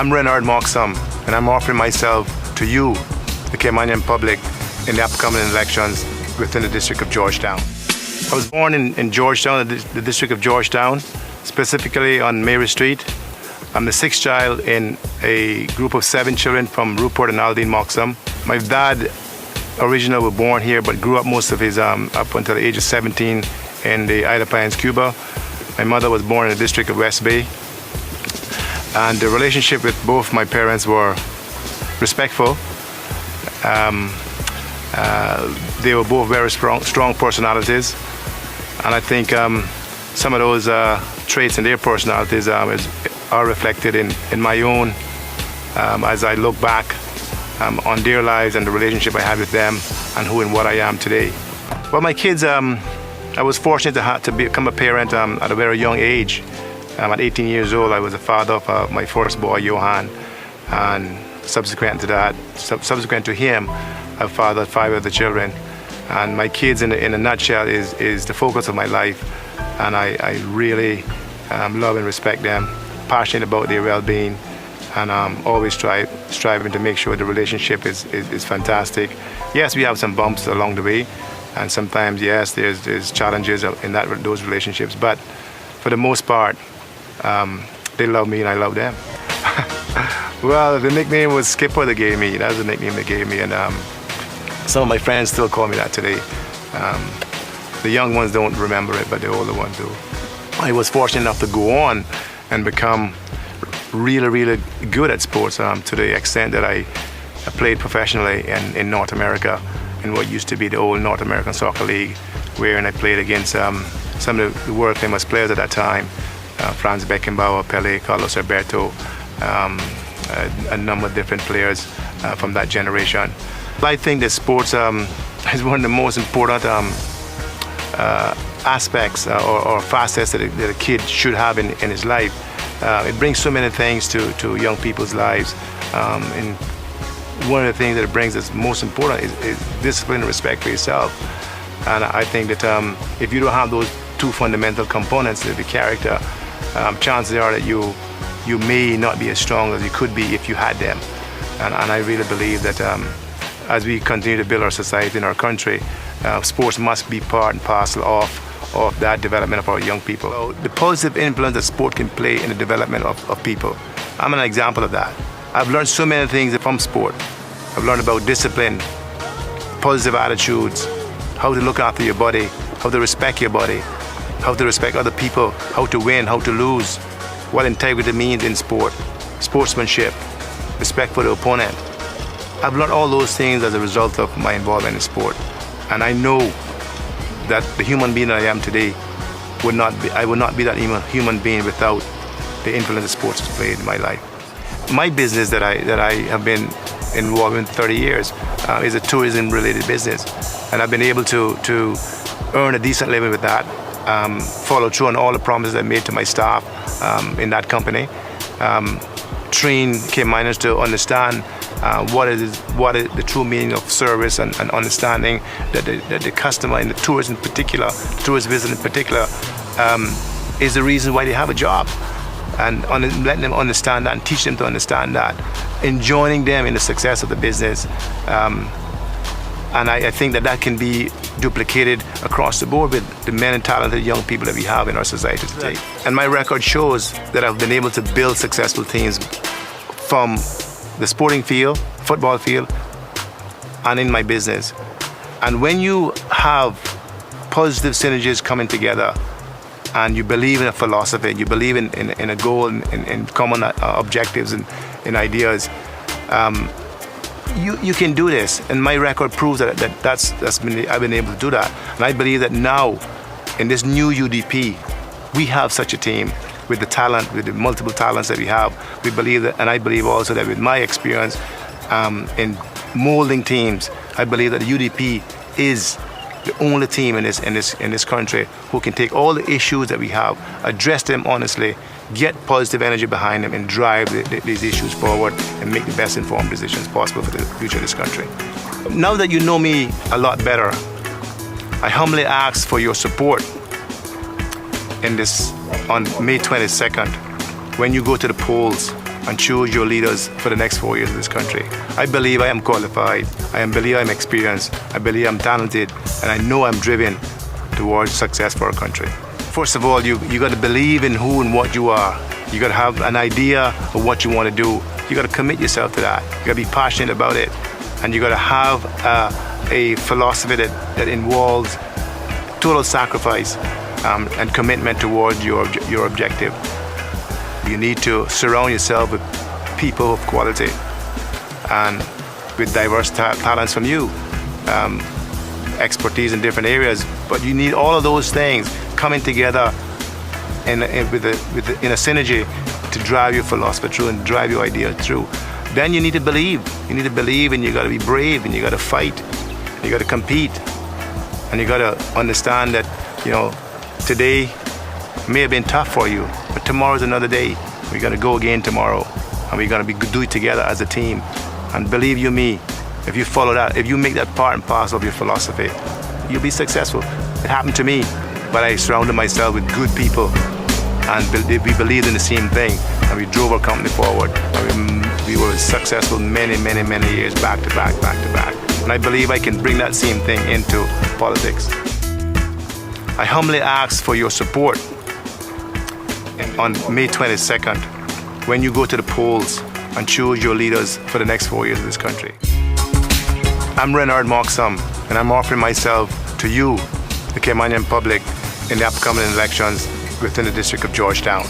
I'm Renard Moxam, and I'm offering myself to you, the Caymanian public, in the upcoming elections within the District of Georgetown. I was born in Georgetown, the District of Georgetown, specifically on Mary Street. I'm the sixth child in a group of 7 children from Rupert and Aldine Moxam. My dad originally was born here, but grew up most of his up until the age of 17 in the Isle of Pines, Cuba. My mother was born in the District of West Bay. And the relationship with both my parents were respectful. They were both very strong personalities. And I think some of those traits in their personalities are reflected in my own as I look back on their lives and the relationship I had with them and who and what I am today. Well, my kids, I was fortunate to become a parent at a very young age. At 18 years old, I was the father of my first boy, Johan, and subsequent to him, I fathered 5 other children. And my kids, in a nutshell, is the focus of my life, and I really love and respect them, passionate about their well-being, and always striving to make sure the relationship is fantastic. Yes, we have some bumps along the way, and sometimes, yes, there's challenges in those relationships, but for the most part, they love me and I love them. Well, the nickname was Skipper they gave me. That was the nickname they gave me, and some of my friends still call me that today. The young ones don't remember it, but the older ones do. I was fortunate enough to go on and become really good at sports to the extent that I played professionally in North America in what used to be the old North American Soccer League, wherein I played against some of the world famous players at that time, Franz Beckenbauer, Pelé, Carlos Alberto, a number of different players from that generation. I think that sports is one of the most important aspects or facets that a kid should have in his life. It brings so many things to young people's lives. And one of the things that it brings that's most important is discipline and respect for yourself. And I think that if you don't have those 2 fundamental components, the character, chances are that you may not be as strong as you could be if you had them. And I really believe that as we continue to build our society and our country, sports must be part and parcel of that development of our young people. So the positive influence that sport can play in the development of people. I'm an example of that. I've learned so many things from sport. I've learned about discipline, positive attitudes, how to look after your body, how to respect your body, how to respect other people, how to win, how to lose, what integrity means in sport, sportsmanship, respect for the opponent. I've learned all those things as a result of my involvement in sport. And I know that the human being that I am today I would not be that human being without the influence that sports has played in my life. My business that I have been involved in 30 years is a tourism-related business, and I've been able to earn a decent living with that, follow through on all the promises I made to my staff in that company, train Caymaners to understand what is the true meaning of service and understanding that the customer and the tourist in particular, tourist visit in particular, is the reason why they have a job. And letting them understand that and teach them to understand that, and joining them in the success of the business. And I think that can be duplicated across the board with the many talented young people that we have in our society today. And my record shows that I've been able to build successful teams from the sporting field, football field, and in my business. And when you have positive synergies coming together, and you believe in a philosophy, you believe in a goal, in common objectives and ideas, you can do this. And my record proves that I've been able to do that. And I believe that now, in this new UDP, we have such a team with the talent, with the multiple talents that we have. We believe that, and I believe also that with my experience in molding teams, I believe that the UDP is the only team in this country who can take all the issues that we have, address them honestly, get positive energy behind them, and drive these issues forward and make the best informed decisions possible for the future of this country. Now that you know me a lot better, I humbly ask for your support on May 22nd when you go to the polls and choose your leaders for the next 4 years of this country. I believe I am qualified. I believe I'm experienced. I believe I'm talented, and I know I'm driven towards success for our country. First of all, you got to believe in who and what you are. You got to have an idea of what you want to do. You got to commit yourself to that. You got to be passionate about it, and you got to have a philosophy that involves total sacrifice and commitment towards your objective. You need to surround yourself with people of quality and with diverse talents from you, expertise in different areas. But you need all of those things coming together in a synergy to drive your philosophy through and drive your idea through. Then you need to believe. You need to believe, and you got to be brave, and you got to fight, and you got to compete, and you got to understand that today may have been tough for you, but tomorrow's another day. We're gonna go again tomorrow, and we're gonna do it together as a team. And believe you me, if you follow that, if you make that part and parcel of your philosophy, you'll be successful. It happened to me, but I surrounded myself with good people, and we believed in the same thing, and we drove our company forward. And we were successful many years back to back. And I believe I can bring that same thing into politics. I humbly ask for your support on May 22nd when you go to the polls and choose your leaders for the next 4 years of this country. I'm Renard Moxam, and I'm offering myself to you, the Caymanian public, in the upcoming elections within the District of Georgetown.